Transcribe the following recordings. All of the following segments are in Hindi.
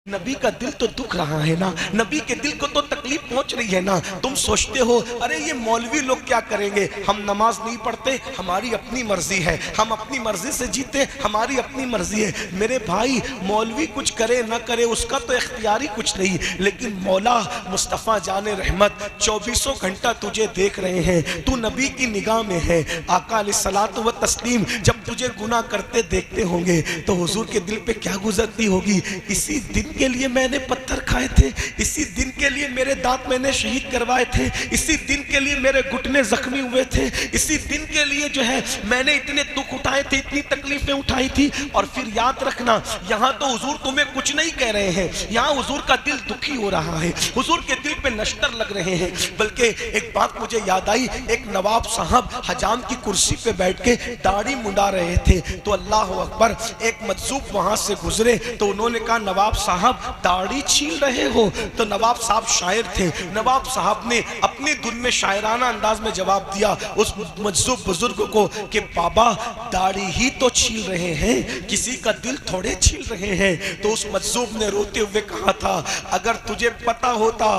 नबी का दिल तो दुख रहा है ना, नबी के दिल को तो तकलीफ पहुंच रही है ना। तुम सोचते हो अरे ये मौलवी लोग क्या करेंगे, हम नमाज नहीं पढ़ते, हमारी अपनी मर्जी है, हम अपनी मर्जी से जीते, हमारी अपनी मर्जी है। मेरे भाई मौलवी कुछ करे ना करे उसका तो इख्तियारी कुछ नहीं, लेकिन मौला मुस्तफ़ा जाने रहमत 24 घंटा तुझे देख रहे हैं, तू नबी की निगाह में है। आका अलैहिस्सलातु व तस्लीम जब तुझे गुनाह करते देखते होंगे तो हुजूर के दिल पे क्या गुजरती होगी। इसी दिन के लिए मैंने पत्थर खाए थे, इसी दिन के लिए मेरे दांत मैंने शहीद करवाए थे, इसी दिन के लिए मेरे घुटने जख्मी हुए थे, इसी दिन के लिए जो है मैंने इतने दुख उठाए थे, इतनी तकलीफें उठाई थी। और फिर याद रखना यहाँ तो हुजूर तुम्हें कुछ नहीं कह रहे हैं, यहाँ हुजूर का दिल दुखी हो रहा है, हुजूर के दिल पे नश्तर लग रहे हैं। बल्कि एक बात मुझे याद आई, एक नवाब साहब हजाम की कुर्सी पे बैठ के दाढ़ी मुंडा रहे थे, तो अल्लाह अकबर एक मजसूब वहां से गुजरे तो उन्होंने कहा नवाब साहब दाढ़ी छील रहे हो। तो नवाब साहब शायर थे, नवाब साहब ने अपनी धुन में शायराना अंदाज में जवाब दिया उस मजसूब बुजुर्ग को कि बाबा दाढ़ी ही तो छील रहे हैं, किसी का दिल थोड़े छील रहे हैं। तो उस मजसूब ने रोते हुए कहा था अगर तुझे पता होता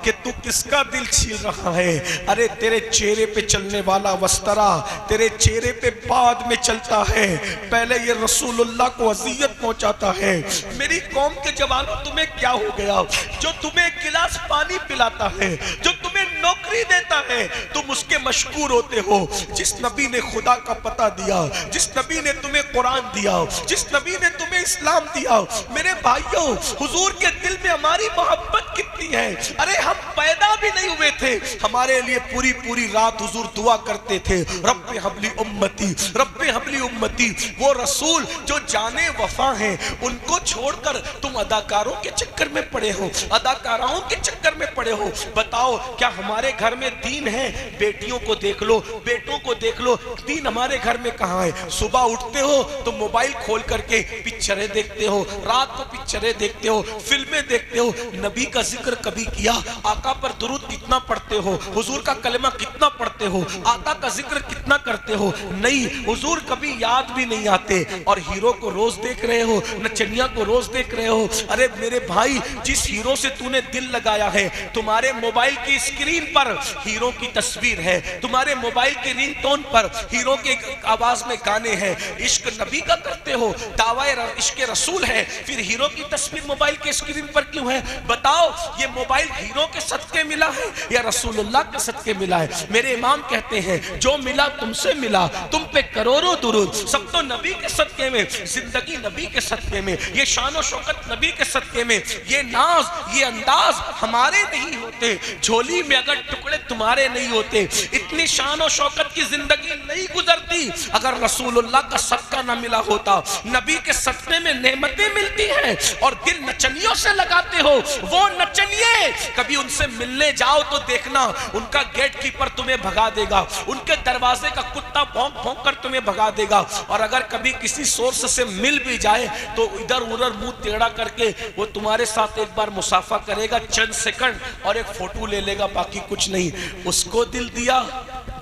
कि तू किसका दिल छील रहा है, अरे तेरे चेहरे पे चलने वाला वस्तरा तेरे चेहरे पे बाद में चलता है, पहले ये रसूलुल्लाह को अजियत पहुंचाता है। मेरी कौम के जवानों तुम्हें क्या हो गया, जो तुम्हें एक गिलास पानी पिलाता है, जो तुम्हें नौकरी देता है, तुम उसके मशकूर होते हो। जिस नबी ने खुदा का पता दिया, जिस नबी ने तुम्हें कुरान दिया, जिस नबी ने तुम्हें इस्लाम दिया, मेरे भाइयों हुजूर के दिल में हमारी मोहब्बत कितनी है। अरे हम पैदा भी नहीं हुए थे, हमारे लिए पूरी पूरी रात हुजूर दुआ करते थे रब्बे हबली उम्मती, रब्बे हबली उम्मती। वो रसूल जो जाने वफा हैं उनको छोड़कर तुम अदाकारों के चक्कर में पड़े हो, अदाकाराओं के चक्कर में पड़े हो। बताओ क्या हमारे घर में दीन है? बेटियों को देख लो, बेटों को देख लो, दीन हमारे घर में कहाँ है? सुबह उठते हो तो मोबाइल खोल करके पिक्चरें देखते हो, रात को पिक्चरें देखते हो, फिल्में देखते हो। नबी का जिक्र कभी किया? आका पर दुरूद कितना पढ़ते हो, हुजूर का कलमा कितना पढ़ते हो, आका का जिक्र कितना करते हो? नहीं, हुजूर कभी याद भी नहीं आते। और हीरो को रोज देख रहे हो, नचनिया को रोज देख रहे हो। अरे मेरे भाई जिस हीरो से तूने दिल लगाया है, तुम्हारे मोबाइल की स्क्रीन पर हीरो की तस्वीर है, तुम्हारे मोबाइल के रिंगटोन पर हीरो के आवाज में गाने हैं। इश्क नबी का करते हो, दावा इश्क रसूल है, फिर हीरो की तस्वीर मोबाइल के स्क्रीन पर क्यों है? बताओ ये मोबाइल हीरो के सदके मिला है या रसूलुल्लाह के सदके मिला है? मेरे इमाम कहते हैं जो मिला तुमसे मिला, तुम पे करोड़ों दुरूद, सब तो नबी के सदके में, जिंदगी नबी के सदके में, ये शान और शौकत नबी के सदके में, ये नाज ये अंदाज हमारे नहीं होते, झोली में अगर टुकड़े तुम्हारे नहीं होते, इतनी शान और शौकत की जिंदगी नहीं गुजरती अगर रसूलुल्लाह का सदका ना मिला होता। नबी के सदके में नेमतें मिलती हैं और दिल नचनियों से लगाते हो। वो नचनिए कभी उनसे मिलने जाओ तो देखना उनका गेट कीपर तुम्हें भगा देगा, उनके दरवाजे का कुत्ता भौंक भौंक कर तुम्हें भगा देगा। और अगर कभी किसी सोर्स से मिल भी जाए तो इधर उधर मुंह टेढ़ा करके वो तुम्हारे साथ एक बार मुसाफा करेगा चंद सेकंड और एक फोटो ले लेगा, बाकी कुछ नहीं। उसको दिल दिया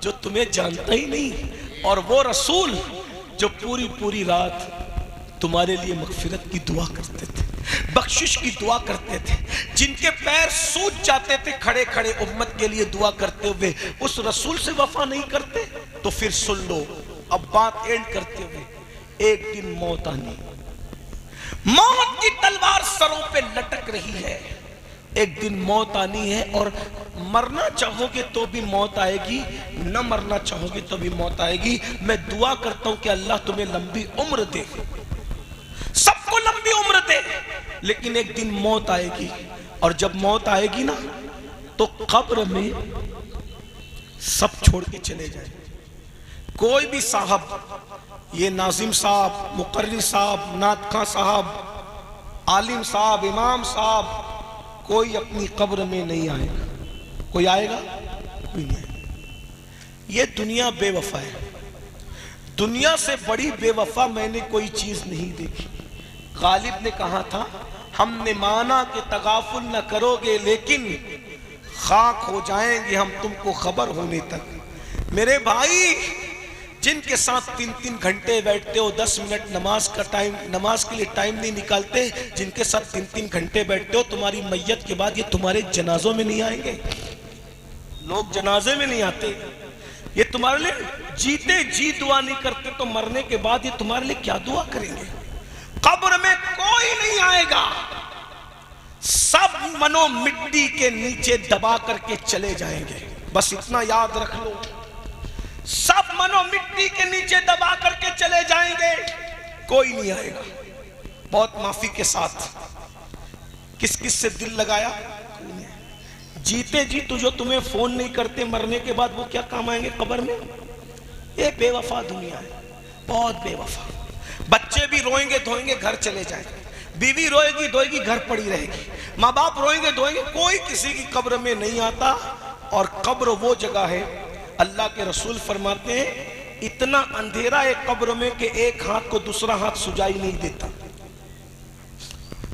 जो तुम्हें जानता ही नहीं, और वो रसूल जो पूरी पूरी रात तुम्हारे लिए मगफिरत की दुआ करते थे, बख्शिश की दुआ करते थे, जिनके पैर सूज जाते थे खड़े खड़े उम्मत के लिए दुआ करते हुए, उस रसूल से वफा नहीं करते? तो फिर सुन लो, अब बात एंड करते हुए, एक दिन मौत आनी, मौत की तलवार सरों पे लटक रही है, एक दिन मौत आनी है। और मरना चाहोगे तो भी मौत आएगी, न मरना चाहोगे तो भी मौत आएगी। मैं दुआ करता हूं कि अल्लाह तुम्हें लंबी उम्र दे, सबको लंबी उम्र दे, लेकिन एक दिन मौत आएगी। और जब मौत आएगी ना तो कब्र में सब छोड़ के चले जाए। कोई भी साहब, ये नाजिम साहब, मुकर्री साहब, नात खां साहब, आलिम साहब, इमाम साहब, कोई अपनी कब्र में नहीं आएगा। कोई आएगा? कोई नहीं आएगा। ये दुनिया बेवफा है, दुनिया से बड़ी बेवफा मैंने कोई चीज नहीं देखी। गालिब ने कहा था हमने माना कि तगाफुल न करोगे लेकिन खाक हो जाएंगे हम तुमको खबर होने तक। मेरे भाई जिनके साथ 3-3 घंटे बैठते हो, 10 मिनट नमाज का टाइम, नमाज के लिए टाइम नहीं निकालते, जिनके साथ 3-3 घंटे बैठते हो, तुम्हारी मैयत के बाद ये तुम्हारे जनाजों में नहीं आएंगे। लोग जनाजे में नहीं आते, ये तुम्हारे लिए जीते जी दुआ नहीं करते, तो मरने के बाद ये तुम्हारे लिए क्या दुआ करेंगे। कब्र में कोई नहीं आएगा, सब मनो मिट्टी के नीचे दबा करके चले जाएंगे। बस इतना याद रख लो, सब मनो मिट्टी के नीचे दबा करके चले जाएंगे, कोई नहीं आएगा। बहुत माफी के साथ किस किस से दिल लगाया, जीते जी तो जो तुम्हें फोन नहीं करते, मरने के बाद वो क्या काम आएंगे कब्र में। ये बेवफा दुनिया है, बहुत बेवफा। बच्चे भी रोएंगे धोएंगे घर चले जाएंगे, बीवी रोएगी धोएगी घर पड़ी रहेगी, माँ बाप रोएंगे धोएंगे, कोई किसी की कब्र में नहीं आता। और कब्र वो जगह है, अल्लाह के रसूल फरमाते हैं, इतना अंधेरा है कब्र में कि एक हाथ को दूसरा हाथ सुजाई नहीं देता।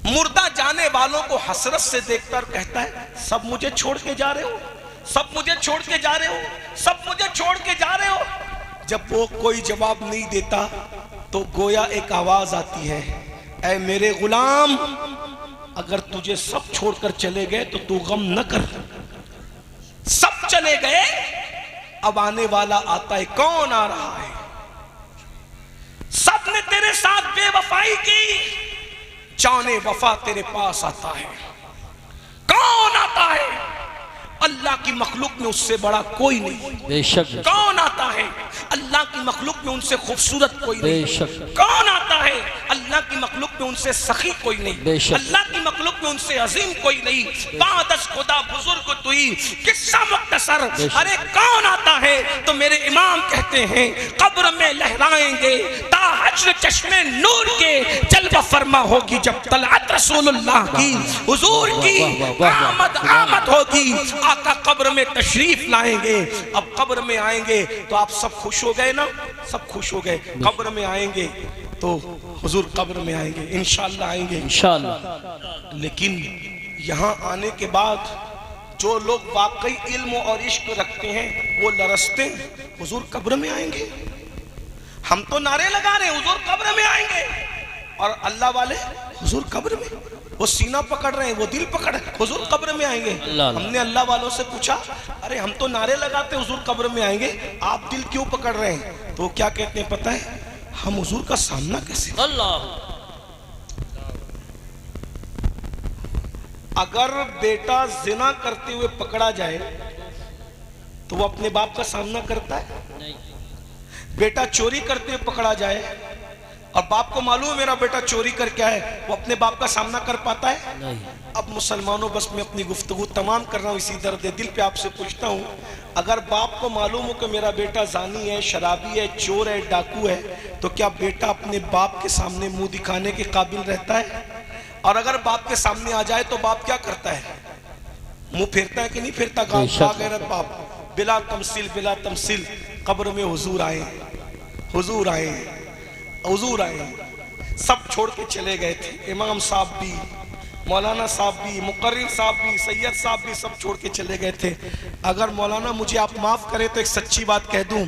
मुर्दा जाने वालों को हसरत से देखकर कहता है, सब मुझे छोड़ के जा रहे हो, सब मुझे छोड़ के जा रहे हो, सब मुझे छोड़ के जा रहे हो। जब वो कोई जवाब नहीं देता तो गोया एक आवाज आती है, ऐ मेरे गुलाम, अगर तुझे सब छोड़कर चले गए तो तू गम न कर, सब चले गए, अब आने वाला आता है, कौन आ रहा है। सब ने तेरे साथ बेवफाई की, जाने वफा तेरे पास आता है। कौन आता है? अल्लाह की मखलूक में उससे बड़ा कोई नहीं। बेशक। कौन आता है? अल्लाह की मखलूक में उनसे खूबसूरत कोई नहीं। बेशक। कौन आता है? अल्लाह की मखलूक में उनसे सखी कोई नहीं। बेशक। अल्लाह की मखलूक में उनसे अजीम कोई नहीं। बादस खुदा बुजुर्ग तुई, किस्सा मुख्तसर। अरे कौन आता है? तो मेरे इमाम कहते हैं, कब्र में लहराएंगे ता हश्र चश्मे नूर के, जलवा फरमा होगी जब तलअत रसूलुल्लाह की, हुजूर की आमद होगी, आका कब्र में तशरीफ लाएंगे। अब कब्र में आएंगे तो आप सब खुश हो गए ना, सब खुश हो गए। कब्र में आएंगे तो हुजूर कब्र में आएंगे, इंशाअल्लाह आएंगे, इंशाअल्लाह। लेकिन यहाँ आने के बाद जो लोग वाकई इल्म और इश्क रखते हैं वो लरसते हैं, हुजूर कब्र में आएंगे। हम तो नारे लगा रहे हैं हुजूर कब्र में आएंगे, और अल्लाह वाले हुजूर कब्र में, वो सीना पकड़ रहे हैं, वो दिल पकड़, हुजूर कब्र में आएंगे। हमने अल्लाह वालों से पूछा, अरे हम तो नारे लगाते हुजूर कब्र में आएंगे, आप दिल क्यों पकड़ रहे हैं? तो क्या कहते हैं पता है? हम हुजूर का सामना कैसे। अल्लाह। अगर बेटा जिना करते हुए पकड़ा जाए तो वो अपने बाप का सामना करता है? नहीं। बेटा चोरी करते हुए पकड़ा जाए और बाप को मालूम है मेरा बेटा चोरी करके आए, वो अपने बाप का सामना कर पाता है? नहीं। अब मुसलमानों, बस मैं अपनी गुफ्तगू तमाम कर रहा हूँ इसी दर्द दिल पे आपसे पूछता हूँ, अगर बाप को मालूम हो कि मेरा बेटा जानी है, शराबी है, चोर है, डाकू है, तो क्या बेटा अपने बाप के सामने मुंह दिखाने के काबिल रहता है? और अगर बाप के सामने आ जाए तो बाप क्या करता है? मुंह फेरता है कि नहीं फेरता? गैरत बाप बिला तमसील, बिला तमसील कब्र में हुजूर आए, हुजूर आए, हुजूर आए। सब छोड़ के चले गए थे, इमाम साहब भी, मौलाना साहब भी, मुकर्रिर साहब भी, सैयद साहब भी, सब छोड़ के चले गए थे। अगर मौलाना मुझे आप माफ करें तो एक सच्ची बात कह दूं,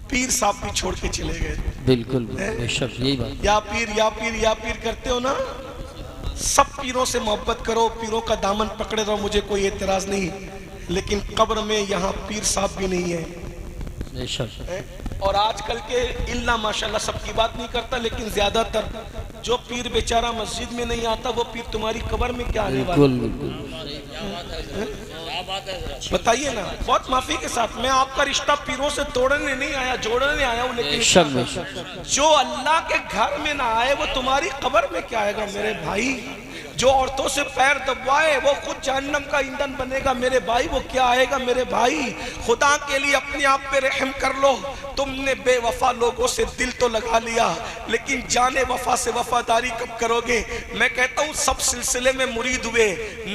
पीर साहब भी छोड़ के चले गए। बिल्कुल बेशक, यही बात। या पीर या पीर या पीर करते हो ना, सब पीरों से मोहब्बत करो, पीरों का दामन पकड़े रहो, मुझे कोई एतराज नहीं, लेकिन कब्र में यहाँ पीर साहब भी नहीं है। बेशक। और आजकल के इल्ला माशाल्लाह सबकी बात नहीं करता, लेकिन ज्यादातर जो पीर बेचारा मस्जिद में नहीं आता, वो पीर तुम्हारी कब्र में क्या आने वाला? बताइए ना। बहुत माफी के साथ, मैं आपका रिश्ता पीरों से तोड़ने नहीं आया, जोड़ने आया हूँ, लेकिन जो अल्लाह के घर में ना आए वो तुम्हारी कब्र में क्या आएगा मेरे भाई? जो औरतों से पैर दबवाए वो खुद जहन्नम का ईंधन बनेगा मेरे भाई, वो क्या आएगा मेरे भाई? खुदा के लिए अपने आप पे रहम कर लो। तुमने बेवफा लोगों से दिल तो लगा लिया, लेकिन जाने वफा से वफादारी कब करोगे? मैं कहता हूँ सब सिलसिले में मुरीद हुए,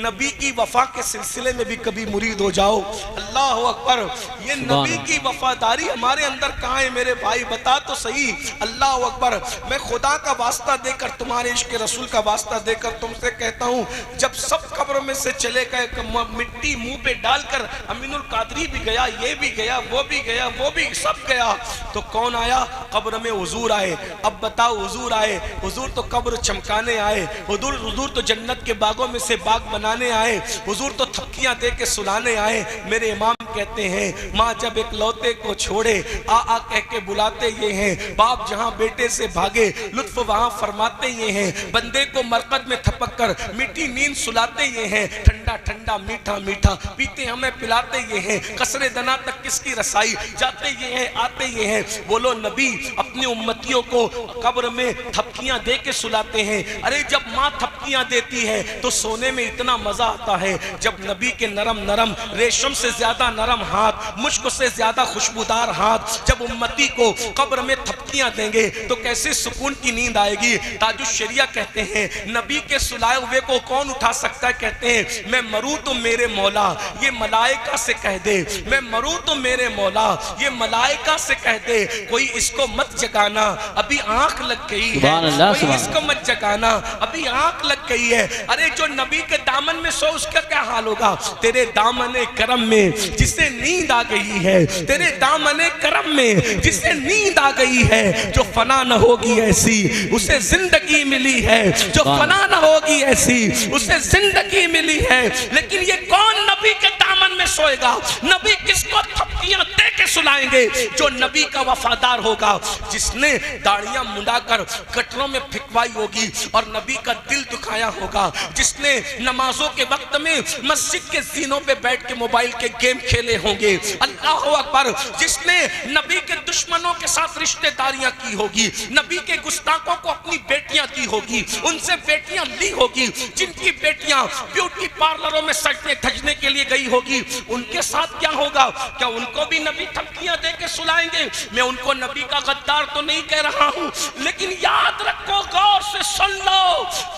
नबी की वफा के सिलसिले में भी कभी मुरीद हो जाओ। अल्लाह अकबर। ये नबी की वफादारी हमारे अंदर कहाँ है मेरे भाई? बता तो सही। अल्लाह अकबर। मैं खुदा का वास्ता देकर, तुम्हारे इश्क रसूल का वास्ता देकर तुमसे कहता हूँ, जब सब कब्र कब्र में से चले गए, मिट्टी मुंह पे डालकर अमीनुल कादरी भी गया, ये भी गया, वो भी गया, वो भी, सब गया। तो कौन आया? कब्र में हुजूर आए। अब बताओ, हुजूर आए, हुजूर तो कब्र चमकाने आए, हुजूर तो जन्नत के बागों में से बाग बनाने आए, हुजूर तो थपकियां दे के सुलाने आए। मेरे इमाम कहते हैं, माँ जब एक लौते को छोड़े आ आ कह के बुलाते ये हैं, बाप जहाँ बेटे से भागे लुत्फ वहाँ फरमाते ये हैं, बंदे को मरकद में थपक कर मीठी नींद सुलाते ये हैं, ठंडा ठंडा मीठा मीठा पीते हमें पिलाते ये हैं, कसरे दना तक किसकी रसाई जाते ये हैं, आते ये हैं। बोलो नबी अपनी उम्मतियों को कब्र में थपकियां दे के सुलाते हैं। अरे जब माँ थपकियां देती है तो सोने में इतना मजा आता है। जब नबी के नरम नरम रेशम से ज्यादा नरम हाथ, मुश्क से ज्यादा खुशबूदार हाथ जब उम्मती को कब्र में थपकियां देंगे तो कैसे सुकून की नींद आएगी। ताजुश शरिया कहते हैं, नबी के सुलाए हुए को कौन उठा सकता है? कहते हैं, मैं मरूं तो मेरे मौला ये मलाइका से कह दे, मैं मरूं तो मेरे मौला ये मलाइका से कह दे, कोई इसको मत जगाना अभी आंख लग गई है, कोई इसको मत जगाना अभी आंख लग गई है। अरे जो नबी के दामन में सो उसका क्या हाल होगा? तेरे दामने करम में जिसे नींद आ गई है, तेरे दामने करम में जिसे नींद आ गई है, जो फना न होगी ऐसी उसे जिंदगी मिली है, जो फना न होगी ऐसी उसे जिंदगी मिली है। लेकिन ये कौन नबी के दामन में सोएगा? नबी किसको थपकियां दे के सुलाएंगे? जो नबी का वफादार होगा, जिसने दाढ़ियां मुंडाकर कटरों में फिकवाई होगी और नबी का दिल दुखाया होगा, जिसने नमाजों के वक्त में मस्जिद के जीनों पे बैठ के मोबाइल के गेम खेले होंगे, अल्लाह अकबर, जिसने नबी के दुश्मनों के साथ रिश्तेदारियां की होगी, नबी के गुस्ताखों को अपनी बेटियां दी होगी, उनसे बेटियां ली होगी, जिनकी बेटियां ब्यूटी पार्लरों में सजने धजने के लिए गई होगी, उनके साथ क्या होगा? क्या उनको भी नबी थपकियां दे के सुलाएंगे? मैं उनको नबी का गद्दार तो नहीं कह रहा हूं, लेकिन याद रखो, गौर से सुन लो,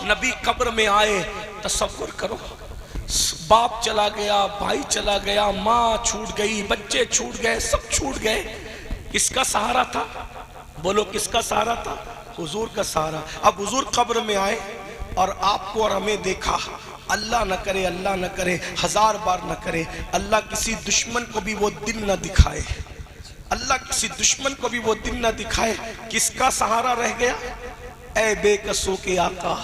नबी कब्र में आए, तसव्वुर करो, बाप चला गया, भाई चला गया, माँ छूट गई, बच्चे छूट गए, सब छूट गए। किसका सहारा था? बोलो किसका सहारा था? हुजूर का सहारा। अब हुजूर कब्र में आए और आपको और हमें देखा। अल्लाह न करे, अल्लाह न करे, हजार बार न करे, अल्लाह किसी दुश्मन को भी वो दिन न दिखाए, अल्लाह किसी दुश्मन को भी वो दिन न दिखाए। किसका सहारा रह गया? ऐ बेकसों के आका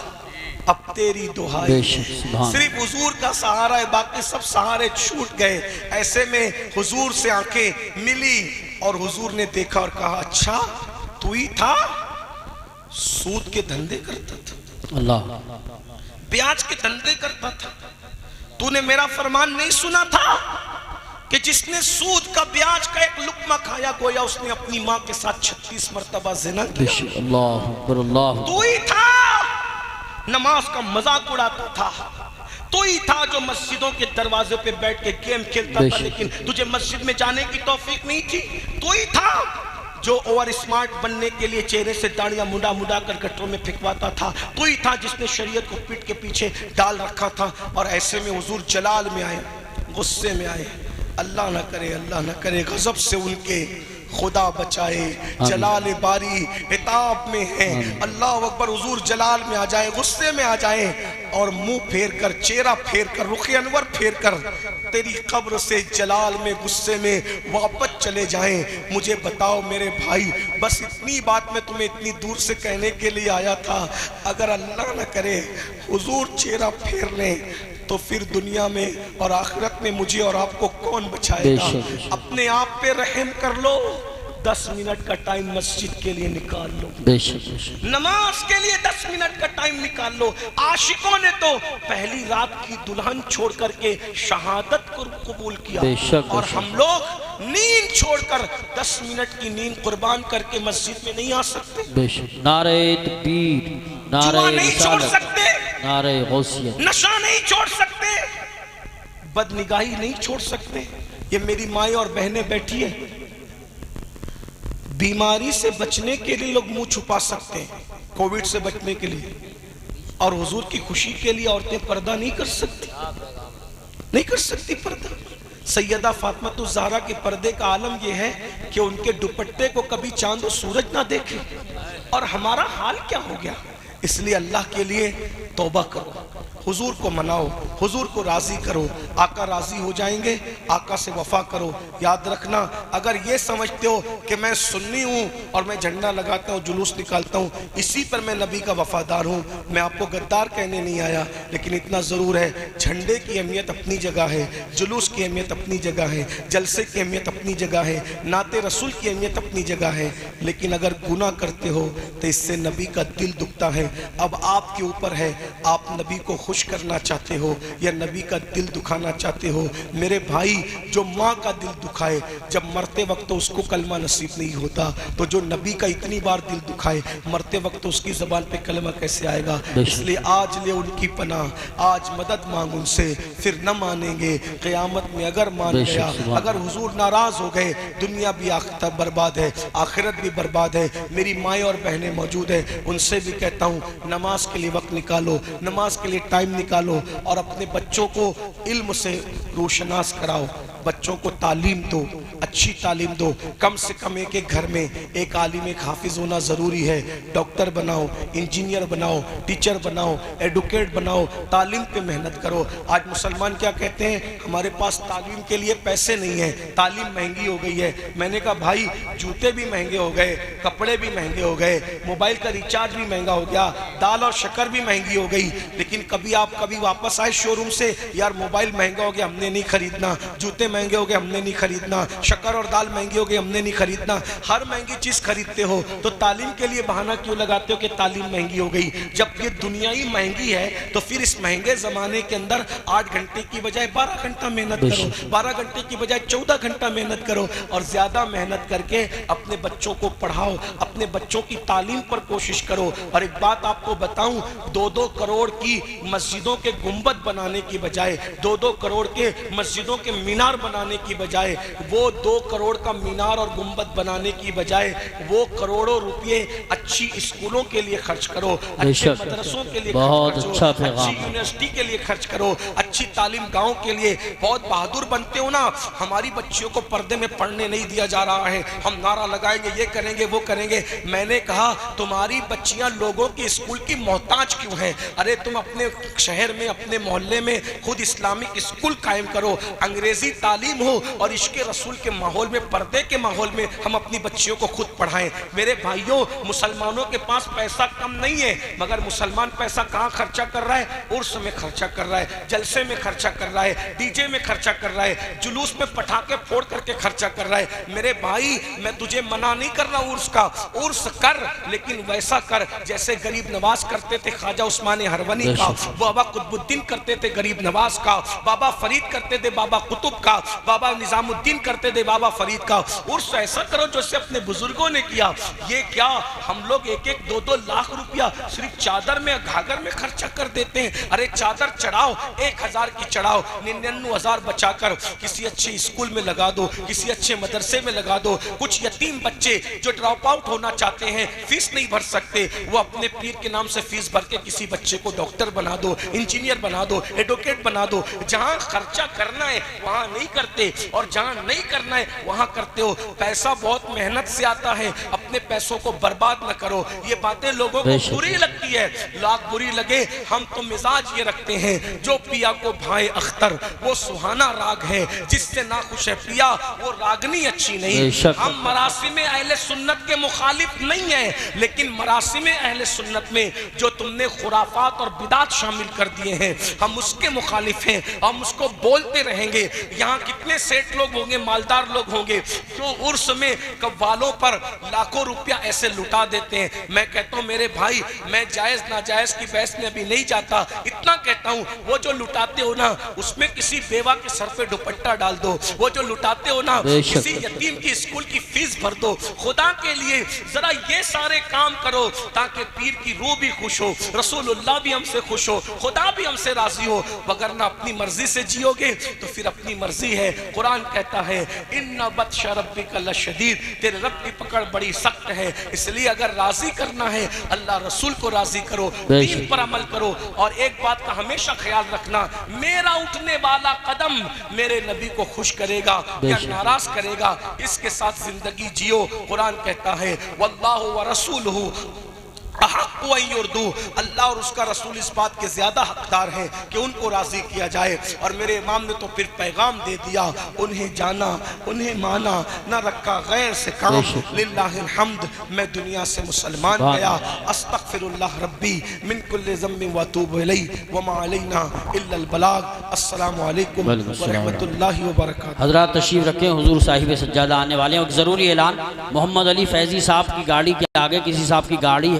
अब तेरी दुहाई, सिर्फ हुजूर का सहारा है, बाकी सब सहारे छूट गए। ऐसे में हुजूर से आंखें मिली और हुजूर ने देखा और कहा, अच्छा तू ही था? सूद के धंधे करता था, अल्लाह, ब्याज के धंधे करता था, तूने मेरा फरमान नहीं सुना था कि जिसने सूद का ब्याज का एक लुकमा खाया गोया उसने अपनी माँ के साथ 36 मरतबा ज़िना किया। अल्लाह, तू ही था नमाज का मजाक उड़ाता था, तू ही था जो मस्जिदों के दरवाजे पे बैठ के गेम खेलता था, लेकिन तुझे मस्जिद में जाने की तौफीक नहीं थी। तू ही था जो ओवर स्मार्ट बनने के लिए चेहरे से दाढ़ियां मुंडा मुंडा कर गटरों में फेंकवाता था। तू ही था जिसने शरीयत को पीठ के पीछे डाल रखा था। और ऐसे में हुजूर जलाल में आए, गुस्से में आए। अल्लाह न करे, अल्लाह न करे, गजब से उनके खुदा बचाए, जलाल बारी इताब में है। अल्लाह अकबर, हुजूर जलाल में आ जाए, गुस्से में आ जाए और मुंह फेर कर, चेहरा फेर कर, रुख अनवर फेर कर तेरी कब्र से जलाल में गुस्से में वापस चले जाएं। मुझे बताओ मेरे भाई, बस इतनी बात मैं तुम्हें इतनी दूर से कहने के लिए आया था। अगर अल्लाह न करे हुजूर चेहरा फेर लें तो फिर दुनिया में और आखिरत में मुझे और आपको कौन बचाएगा? अपने आप पे रहम कर लो। 10 मिनट का टाइम मस्जिद के लिए निकाल लो, नमाज के लिए 10 मिनट का टाइम निकाल लो। आशिकों ने तो पहली रात की दुल्हन छोड़ करके शहादत को कबूल किया, और हम लोग नींद छोड़कर 10 मिनट की नींद कुर्बान करके मस्जिद में नहीं आ सकते। नारे तकबीर, नारे नहीं छोड़ सकते, नारे गौसियत, नशा नहीं छोड़ सकते, बदनिगाही नहीं छोड़ सकते। ये मेरी माएं और बहनें बैठी है, बीमारी से बचने के लिए लोग मुंह छुपा सकते हैं, कोविड से बचने के लिए, और हुजूर की खुशी के लिए औरतें पर्दा नहीं कर सकती, नहीं कर सकती पर्दा। सैयदा फातिमा ज़हरा के पर्दे का आलम यह है कि उनके दुपट्टे को कभी चांद और सूरज ना देखे, और हमारा हाल क्या हो गया। इसलिए अल्लाह के लिए तौबा करो। हुजूर को मनाओ, हुजूर को राज़ी करो, आका राज़ी हो जाएंगे, आका से वफ़ा करो। याद रखना, अगर ये समझते हो कि मैं सुन्नी हूँ और मैं झंडा लगाता हूँ, जुलूस निकालता हूँ, इसी पर मैं नबी का वफ़ादार हूँ, मैं आपको गद्दार कहने नहीं आया। लेकिन इतना ज़रूर है, झंडे की अहमियत अपनी जगह है, जुलूस की अहमियत अपनी जगह है, जलसे की अहमियत अपनी जगह है, नाते रसूल की अहमियत अपनी जगह है। लेकिन अगर गुनाह करते हो तो इससे नबी का दिल दुखता है। अब आपके ऊपर है, आप नबी को खुश करना चाहते हो या नबी का दिल दुखाना चाहते हो। मेरे भाई, जो माँ का दिल दुखाए जब मरते वक्त तो उसको कलमा नसीब नहीं होता, तो जो नबी का इतनी बार दिल दुखाए मरते वक्त तो उसकी ज़बान पे कलमा कैसे आएगा। इसलिए आज ले उनकी पनाह, आज मदद मांग उनसे, फिर न मानेंगे क़यामत में अगर मान गया। अगर हुजूर नाराज़ हो गए, दुनिया भी बर्बाद है, आखिरत भी बर्बाद है। मेरी माएँ और बहनें मौजूद है, उनसे भी कहता हूँ, नमाज के लिए वक्त निकालो, नमाज के लिए टाइम निकालो और अपने बच्चों को इल्म से रोशनास कराओ, बच्चों को तालीम दो, अच्छी तालीम दो। कम से कम एक एक घर में एक आलिम, एक हाफिज होना ज़रूरी है। डॉक्टर बनाओ, इंजीनियर बनाओ, टीचर बनाओ, एडवोकेट बनाओ, तालीम पे मेहनत करो। आज मुसलमान क्या कहते हैं, हमारे पास तालीम के लिए पैसे नहीं है, तालीम महंगी हो गई है। मैंने कहा भाई, जूते भी महंगे हो गए, कपड़े भी महंगे हो गए, मोबाइल का रिचार्ज भी महंगा हो गया, दाल और शक्कर भी महंगी हो गई। लेकिन कभी आप वापस आए शोरूम से, यार मोबाइल महंगा हो गया, हमने नहीं खरीदना, जूते महंगे हो गए, हमने नहीं खरीदना, शक्कर और दाल महंगी हो गई, हमने नहीं खरीदना। हर महंगी चीज खरीदते हो तो तालीम के लिए बहाना क्यों लगाते हो कि तालीम महंगी हो गई। जब ये दुनिया ही महंगी है तो फिर इस महंगे जमाने के अंदर 8 घंटे की बजाय 12 घंटा मेहनत करो, 12 घंटे की बजाय 14 घंटा मेहनत करो और ज्यादा मेहनत करके अपने बच्चों को पढ़ाओ, अपने बच्चों की तालीम पर कोशिश करो। और एक बात आपको बताऊं, 2-2 करोड़ की मस्जिदों के गुंबद बनाने की बजाय, 2-2 करोड़ के मस्जिदों के मीनार बनाने की बजाय, वो 2 करोड़ का मीनार और गुंबद बनाने की बजाय वो करोड़ों रुपए अच्छी स्कूलों के लिए खर्च करो, अच्छे मदरसों के लिए खर्च करो, अच्छी यूनिवर्सिटी के लिए खर्च करो, अच्छी तालीम गांव के लिए। बहुत बहादुर बनते हो ना, हमारी बच्चियों को पर्दे में पढ़ने नहीं दिया जा रहा है, हम नारा लगाएंगे, ये करेंगे, वो करेंगे। मैंने कहा तुम्हारी बच्चियां लोगों के स्कूल की मोहताज क्यों हैं? अरे तुम अपने शहर में, अपने मोहल्ले में खुद इस्लामिक स्कूल कायम करो, अंग्रेजी तालीम हो और इश्क़ रसूल के माहौल में, पर्दे के माहौल में हम अपनी बच्चियों को खुद पढ़ाएं। मेरे भाइयों, मुसलमानों के पास पैसा कम नहीं है, मगर मुसलमान पैसा कहाँ खर्चा कर रहा है? उर्स में खर्चा कर रहा है, जलसे में खर्चा कर रहा है, डीजे में खर्चा कर रहा है, जुलूस में पटाखे फोड़ करके खर्चा कर रहा है। मेरे भाई, मैं तुझे मना नहीं कर रहा उर्स का, उर्स कर, लेकिन वैसा कर जैसे गरीब नवाज करते थे, ख्वाजा उस्मान हरवनी का, बाबा कुतुबुद्दीन करते थे गरीब नवाज का, बाबा फरीद करते थे बाबा कुतुब का, बाबा निजामुद्दीन करते थे बाबा फरीद का। उर्स ऐसा करो जैसे अपने बुजुर्गों ने किया। ये क्या, हम लोग 1-1, 2-2 लाख रुपया सिर्फ चादर में, घाघर में खर्चा कर देते हैं। अरे चादर चढ़ाओ, 1000 की चढ़ाओ, 99,000 बचाकर किसी अच्छे स्कूल में लगा दो, किसी अच्छे मदरसे में लगा दो। कुछ यतीम बच्चे जो ड्रॉप आउट होना चाहते हैं, फीस नहीं भर सकते, वो अपने पीर के नाम से फीस भर के किसी बच्चे को डॉक्टर बना दो, इंजीनियर बना दो, एडवोकेट बना दो। जहां खर्चा करना है वहां नहीं करते और जहां नहीं करना है वहां करते हो। पैसा बहुत मेहनत से आता है, अपने पैसों को बर्बाद न करो। ये बातें लोगों को बुरी लगती है, लाख बुरी लगे, हम तो मिजाज ये रखते हैं, जो पिया को भाए अख्तर वो सुहाना राग है, जिससे ना खुश है पिया वो रागनी अच्छी नहीं। हम मरासिम अहले सुन्नत के मुखालिफ नहीं है, लेकिन मरासिम अहले सुन्नत में जो तुमने खुराफात और बिदात शामिल कर दिए हैं, हम उसके मुखालिफ हैं, हम उसको बोलते रहेंगे। यहाँ कितने सेठ लोग होंगे, मालदार लोग होंगे जो उर्स में कव्वालों पर लाखों रुपया ऐसे लुटा देते हैं। मैं कहता हूँ मेरे भाई, मैं जायज नाजायज की बहस में अभी नहीं जाता, इतना कहता हूँ वो जो लुटाते हो ना, उसमें किसी बेवा के सर पे दुपट्टा डाल दो। वो जो लुटाते हो ना, किसी यतीम की स्कूल की फीस भर दो। खुदा के लिए जरा ये सारे काम करो ताकि पीर की रूह भी खुश हो, रसूलुल्लाह भी हमसे खुश हो, खुदा भी हमसे राजी हो। वगरना अपनी मर्जी से जियोगे तो फिर अपनी मर्जी है। कुरान कहता है इन्ना बत्शा रब्बिका लशदीद, तेरे रब की पकड़ बड़ी सख्त है। इसलिए अगर राजी करना है, अल्लाह रसूल को राजी करो, दीन पर अमल करो। और एक बात का हमेशा ख्याल रखना, मेरा उठने वाला कदम मेरे नबी को खुश करेगा या नाराज करेगा, इसके साथ जिंदगी जियो। कुरान कहता है वल्लाहु व रसूलुहु अल्लाह और उसका रसूल इस बात के ज्यादा हकदार हैं कि उनको राजी किया जाए। और मेरे इमाम ने तो फिर पैगाम दे दिया, उन्हें जाना उन्हें माना, न रखा गैर से काम। लिल्लाहिल हम्द, मैं दुनिया से मुसलमान गया। अस्तगफिरुल्लाह रब्बी मिन कुल्लि ज़म्बिन व अतूबु इलैहि व मा अलैना इल्लल बलाग। अस्सलामु अलैकुम व रहमतुल्लाहि व बरकातहू। हजरात तशरीफ रखें, हुजूर साहिब सज्जादा आने वाले हैं। एक ज़रूरी ऐलान, मोहम्मद अली फैज़ी साहब की गाड़ी के आगे किसी साहब की गाड़ी है।